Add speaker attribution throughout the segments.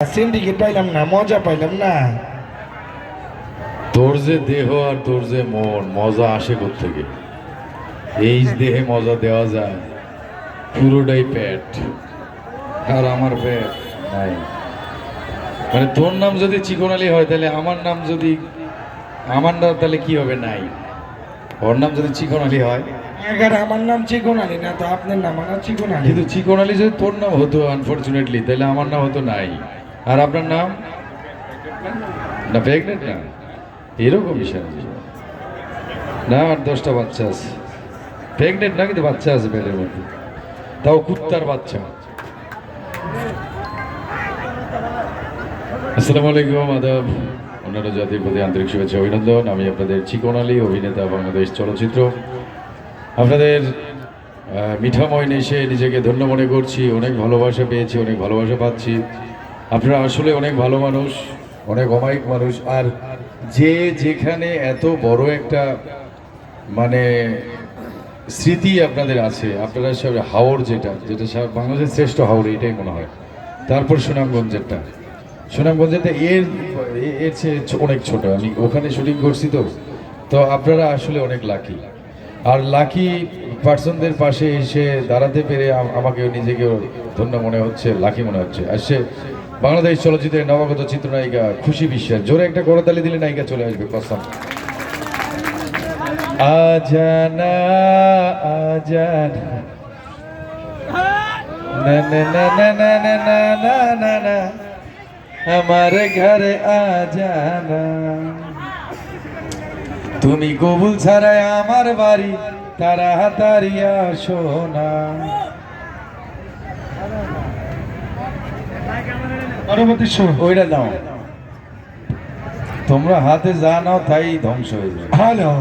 Speaker 1: Syndicate পাইলাম না, মজা পাইলাম না।
Speaker 2: তোর যে দেহ আর তোর যে মন, মজা আসে কোত্থেকে? এই দেহে মজা দেওয়া যায়? পুরোটাই পেট, আর আমার পেট নাই। মানে তোর নাম যদি চিকন আলী হয়, তাহলে আমার নাম যদি আমার নাম তাহলে কি হবে? নাই। ওর নাম যদি চিকন আলী হয়,
Speaker 1: এগার আমার নাম চিকন আলী না তো আপনার নাম আমার চিকন আলী।
Speaker 2: কিন্তু চিকন আলী যদি তোর নাম হতো আনফরচুনেটলি, তাহলে আমার নাম হতো নাই। আর আপনার নাম না প্রেগনেন্ট না, এরকম বিষয় না। আর 10টা বাচ্চা আছে, প্রেগনেন্ট না কিন্তু বাচ্চা আছে পেটের মধ্যে, তাও কুত্তার বাচ্চা। আসসালামু আলাইকুম, আদাব। অন্যান্য জাতির প্রতি আন্তরিক শুভেচ্ছা, অভিনন্দন। আমি আপনাদের চিকন আলী, অভিনেতা, বাংলাদেশ চলচ্চিত্র। আপনাদের মিঠাময় নেশে নিজেকে ধন্য মনে করছি। অনেক ভালোবাসা পেয়েছি, অনেক ভালোবাসা পাচ্ছি। আপনারা আসলে অনেক ভালো মানুষ, অনেক অমায়িক মানুষ। আর যে যেখানে এত বড় একটা মানে স্মৃতি আপনাদের আছে, আপনারা সব হাওড়, যেটা যেটা বাংলাদেশের শ্রেষ্ঠ হাওড়, এটাই মনে হয়। তারপর সুনামগঞ্জেরটা, সুনামগঞ্জেরটা এর এর চেয়ে অনেক ছোট। আমি ওখানে শুটিং করছি, তো তো আপনারা আসলে অনেক লাকি। আর লাকি পার্সনদের পাশে এসে দাঁড়াতে পেরে আমাকে নিজেকেও ধন্য মনে হচ্ছে, লাকি মনে হচ্ছে। আর সে বাংলাদেশ চলচ্চিত্রের নবাগত চিত্রনায়িকা খুশি বিশ্বাস। জোরে একটা করতালি দিলে নায়িকা চলে আসবে, কসম। আজানা আজানা না না না না না না না না না না, আমার ঘরে আজানা। তুমি কবুল ছাড়াই আমার বাড়ি তাড়াতাড়ি আসো না।
Speaker 1: পরবর্তী সুর
Speaker 2: ওইটা দাও। তোমরা হাতে যা নাও তাই ধ্বংস হয়ে যায়।
Speaker 1: হ্যালো,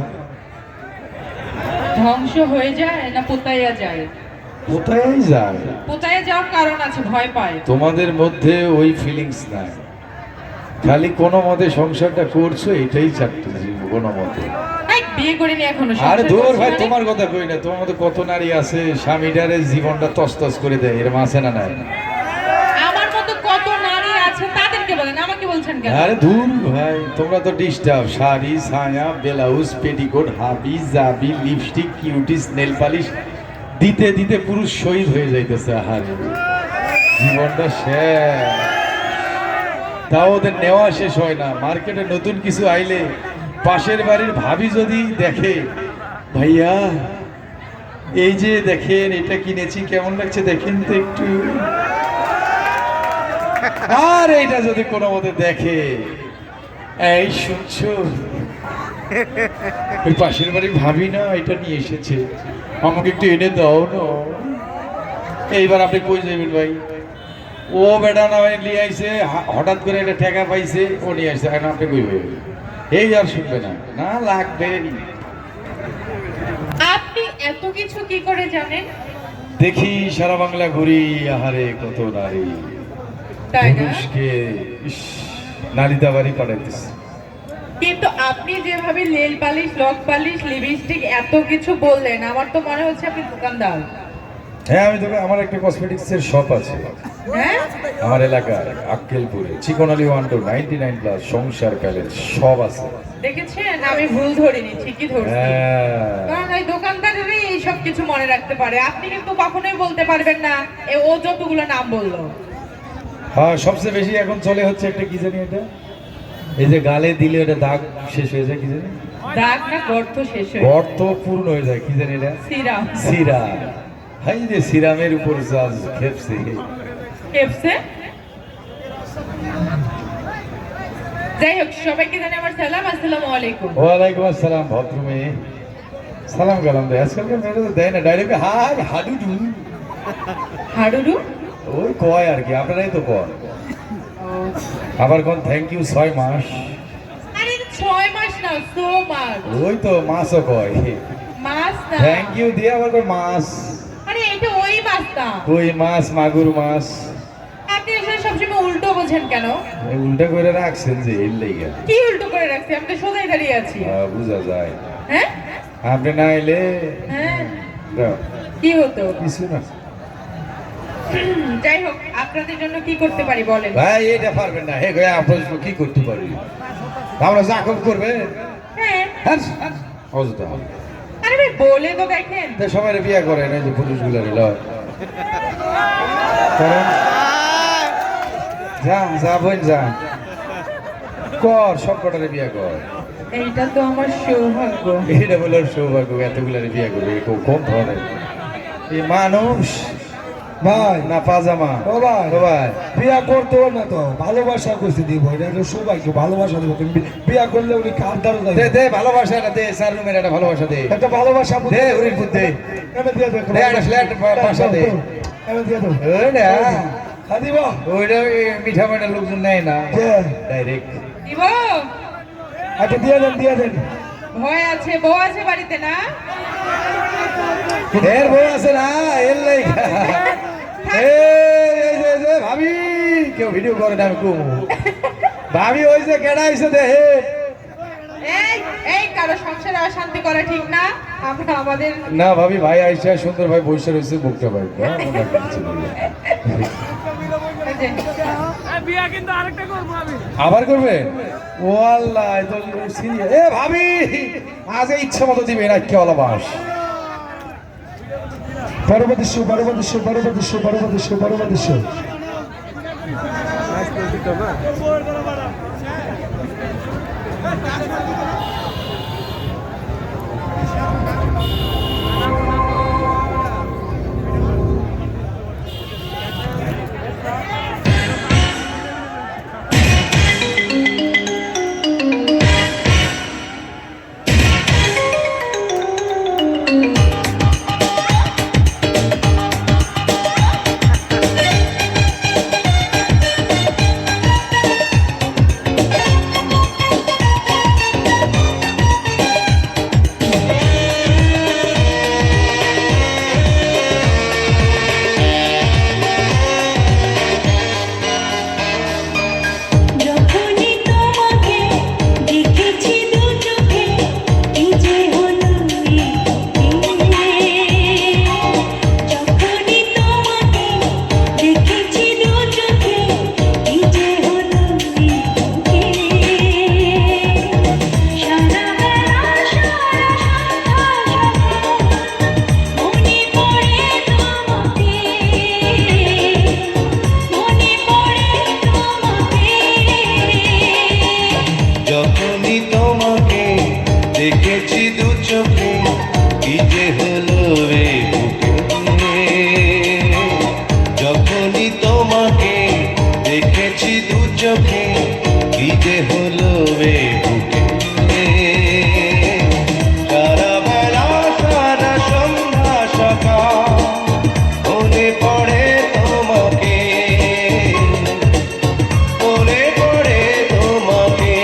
Speaker 3: ধ্বংস হয়ে যায় না পোতাইয়া যায়?
Speaker 2: কোথায় যায়?
Speaker 3: পোতাইয়া যাওয়ার কারণ আছে, ভয় পায়।
Speaker 2: তোমাদের মধ্যে ওই ফিলিংস নাই, খালি কোনো মতে সংসারটা করছো, এটাই চারটে কোনো মতে।
Speaker 3: এই বিয়ে করিনি এখনো,
Speaker 2: আর
Speaker 3: সংসার
Speaker 2: দূর
Speaker 3: করছি
Speaker 2: ভাই,
Speaker 3: মানে?
Speaker 2: তোমার কথা কই না। তোমার মধ্যে কত নারী আছে স্বামীটারে জীবনটা তছতছ করে দেয়, এরম আছে না নাই?
Speaker 3: আমার মতো কত নারী আছে, তাদেরকে বলেন, আমাকে বলছেন কেন?
Speaker 2: আরে দূর ভাই, তোমরা তো ডিস্টার্ব। শাড়ি, ছায়া, ব্লাউজ, পেটিকোট, হাবি জাবি, লিপস্টিক, কিউটিস, নেল পালিশ দিতে দিতে পুরুষ শহীদ হয়ে যাইতেছে। আহারে, জীবনটা শেষ। তাও ওদের নেওয়া শেষ হয় না। মার্কেটে নতুন কিছু আইলে পাশের বাড়ির ভাবি যদি দেখে, ভাইয়া এই যে দেখেন এটা কিনেছি, কেমন লাগছে দেখেন তো একটু। আর এইটা যদি কোনো মতে দেখে, এই শুনছো, ওই পাশের বাড়ির ভাবি না এটা নিয়ে এসেছে, আমাকে একটু এনে দাও না। এইবার আপনি কই যাবেন ভাই? ও বেটা না হয় নিয়ে আইছে, হঠাৎ করে একটা টাকা পাইছে, ও নিয়ে আসছে, এখন আপনি কই ভাই? এই আর শুনবে না, না লাগবে।
Speaker 3: আপনি এত কিছু কি করে জানেন?
Speaker 2: দেখি সারা বাংলা ঘুরি, আহারে কত নারী,
Speaker 3: তাই না?
Speaker 2: পুরুষকে নারীদা বাড়ি পাঠাইতেছে।
Speaker 3: কিন্তু আপনি যেভাবে nail polish, lock polish, lipstick এত কিছু বললেন, আমার তো মনে হচ্ছে আপনি দোকানদার।
Speaker 2: হ্যাঁ, আমি তোকে, আমার একটা কসমেটিক্স এর শপ আছে
Speaker 3: হ্যাঁ,
Speaker 2: আমার এলাকায় আক্কেলপুরে। চিকন আলী 1 to 99+ সংসার প্যালেস সব আছে।
Speaker 3: দেখেছেন? আমি ভুল ধরিনি, ঠিকই ধরছি।
Speaker 2: হ্যাঁ,
Speaker 3: কারণ এই দোকানদারেরই এই সব কিছু মনে রাখতে পারে, আপনি কিন্তু কখনোই বলতে পারবেন না ও যতগুলো নাম বললো।
Speaker 2: হ্যাঁ, সবচেয়ে বেশি এখন চলে হচ্ছে একটা কি জানি, এটা এই যে গালে দিলে এটা দাগ শেষ হয়ে যায়, কি জানি
Speaker 3: দাগ না গর্ত শেষ হয়ে
Speaker 2: গর্ত পূর্ণ হয়ে যায়, কি জানি এটা
Speaker 3: সিরাম
Speaker 2: সিরাম। হাই যে সিরামের উপর জাজ খেপছে।
Speaker 3: কেপসে। যাই হোক, সবাইকে জানাই আমার সালাম, আসসালামু আলাইকুম।
Speaker 2: ওয়ালাইকুম আসসালাম। ভদ্র মেয়ে, সালাম কালাম দেয়। আজকালকার মেয়েরা তো দেয় না, ডাইরেক্ট হাই হাডুডু,
Speaker 3: হাডুডু
Speaker 2: ওই কয় আর কি, আপনারাই তো কয়। আবার কোন থ্যাংক ইউ 6 মাস,
Speaker 3: আরে 6 মাস না, 100 মাস।
Speaker 2: ওই তো মাসও কয়।
Speaker 3: মাস না,
Speaker 2: থ্যাংক ইউ দিয়ে আবার কয় মাস।
Speaker 3: আরে এটা ওই মাস না।
Speaker 2: কই মাছ, মাগুর মাছ।
Speaker 3: আপনি আসলে সবসময় উল্টো বোঝেন কেন?
Speaker 2: এই উল্টা করে রাখছেন যে এর লেগে।
Speaker 3: কি উল্টো করে রাখছি? আমি তো সোজাই দাঁড়িয়ে আছি।
Speaker 2: বুঝা যায়।
Speaker 3: হ্যাঁ
Speaker 2: আপনি না এলে
Speaker 3: হ্যাঁ,
Speaker 2: দাও,
Speaker 3: কি হতো?
Speaker 2: কিছু না।
Speaker 3: যাই হোক, আপনাদের জন্য কি করতে পারি বলেন?
Speaker 4: ভাই এটা পারবেন না, হে গয়া আপনার জন্য কি করতে পারি? আমরা যা কম করবে
Speaker 3: হ্যাঁ,
Speaker 4: হ্যাঁ অযথা হবে।
Speaker 3: আরে ভাই বলে তো দেখেন।
Speaker 4: তো সবাই বিয়ে করেন এই যে পুরুষগুলো রে লয় করেন। যা যা বোন যা কর, সব কটারে বিয়ে কর।
Speaker 3: এইটা তো আমার সৌভাগ্য।
Speaker 4: এটা বলে ওর সৌভাগ্য, এতগুলারে বিয়ে করবে খুব কম ধরনের এই মানুষ।
Speaker 1: ভাই
Speaker 4: না পাজামা
Speaker 1: ও ভাই
Speaker 4: ও ভাই
Speaker 1: বিয়া করতে হবে না তো, ভালোবাসা করতে দিব, এটা হলো সবাইকে ভালোবাসা দিব। তুমি বিয়া করলে উনি কার দ্বারা
Speaker 4: দে দে ভালোবাসাটা দে, স্যার রুমের একটা ভালোবাসা দে,
Speaker 1: একটা ভালোবাসা
Speaker 4: দে উড়ির পুত দে,
Speaker 1: এনে দিয়ে দে,
Speaker 4: দে একটা ফ্ল্যাট বাসা দে।
Speaker 1: এনে দিয়ে দে,
Speaker 4: ওই না
Speaker 1: হ্যাঁ দিব।
Speaker 4: ওইটা ওই মিঠা মিঠা লোকজন নেয় না
Speaker 1: দে,
Speaker 4: ডাইরেক্ট।
Speaker 3: দিব?
Speaker 1: একটা দিয়ে দেন, দিয়ে দেন।
Speaker 3: ভয় আছে, বউ আছে বাড়িতে না?
Speaker 4: এর বউ আছে না এর লাই ভাবি কেউ ভিডিও করে না আমি কম ভাবি ওই যে কেডা আইছে দেহে
Speaker 3: এই এই কারো সংসারে অশান্তি করা ঠিক না। আমরা আমাদের
Speaker 4: না ভাবি ভাই আইসা সুন্দর ভাই বসে রয়েছে বুকটা ভাই আবার করবে ও আল্লাহ এ তো সিরিয়াস। এ ভাবি আজ ইচ্ছা মতো দিবে না কে বাস
Speaker 1: পরবর্তী শো, পরবর্তী শো, পরবর্তী শো, পরবর্তী শো, পরবর্তী শো।
Speaker 5: যখনই তোমাকে দেখেছি দু চোখে কি যে হলো যখনই তোমাকে দেখেছি দু চোখে কি যে হলো সারা বেলা সারা মনে পড়ে তোমাকে, মনে পড়ে তোমাকে।
Speaker 6: যখনই তোমাকে দেখেছি দু চোখে কি যে হলো রে বুকে, যখনই তোমাকে দেখেছি দু চোখে কি যে হলো রে বুকে, সারা বেলা সারা সন্ধ্যা সকাল মনে পড়ে তোমাকে, মনে পড়ে তোমাকে।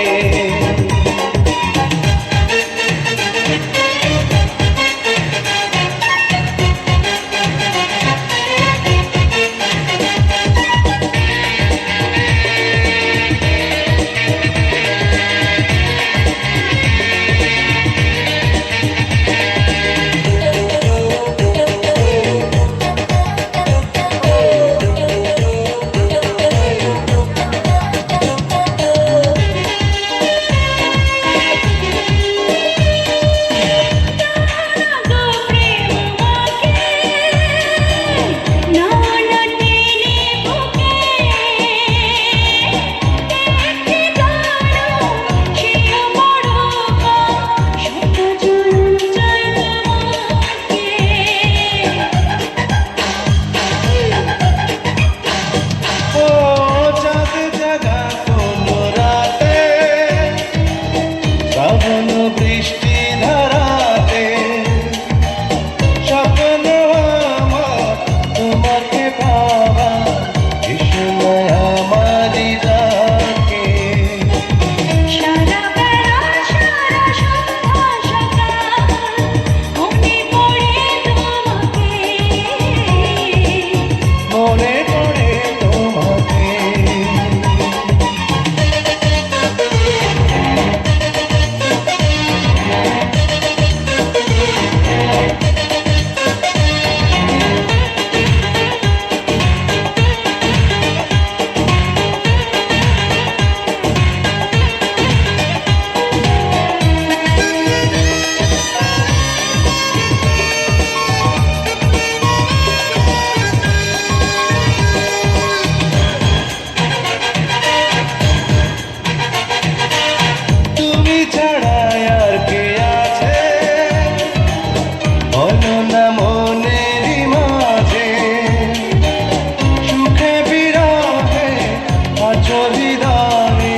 Speaker 6: আছো হৃদয়ে,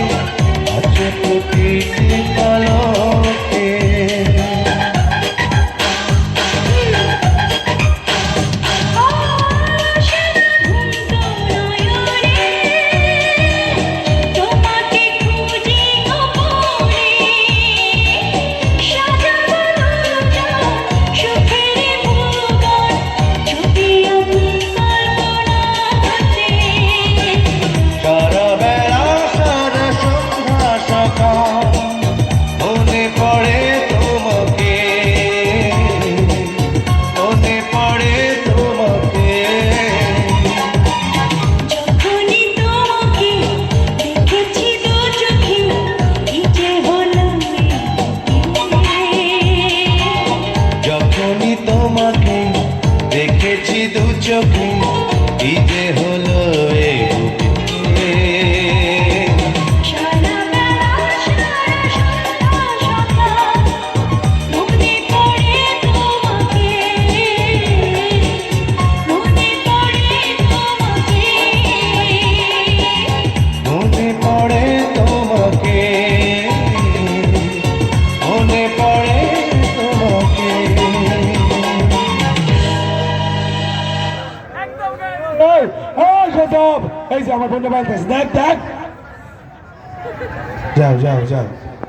Speaker 6: আছো প্রতিটি পলকে।
Speaker 5: তোমাকে খুঁজি গোপনে, সাজাবো সুখের ভুবন, ছবি আঁকি কল্পনাতে।
Speaker 6: সারা বেলা সারা সন্ধ্যা সকাল মনে পড়ে তোমাকে, মনে পড়ে তোমাকে।
Speaker 5: যখনই তোমাকে দেখেছি দু চোখে, কি যে হলো
Speaker 6: যখনই তোমাকে দেখেছি দু চোখে, কি যে হলো এ বুকে।
Speaker 5: সারা বেলা সারা সন্ধ্যা সকাল মনে পড়ে তোমাকে, মনে পড়ে তোমাকে।
Speaker 6: মনে পড়ে তোমাকে, মনে পড়ে তোমাকে।
Speaker 1: এই যে আমার বন্ধু বাড়িতে দেখ দেখ, যাও যাও যাও।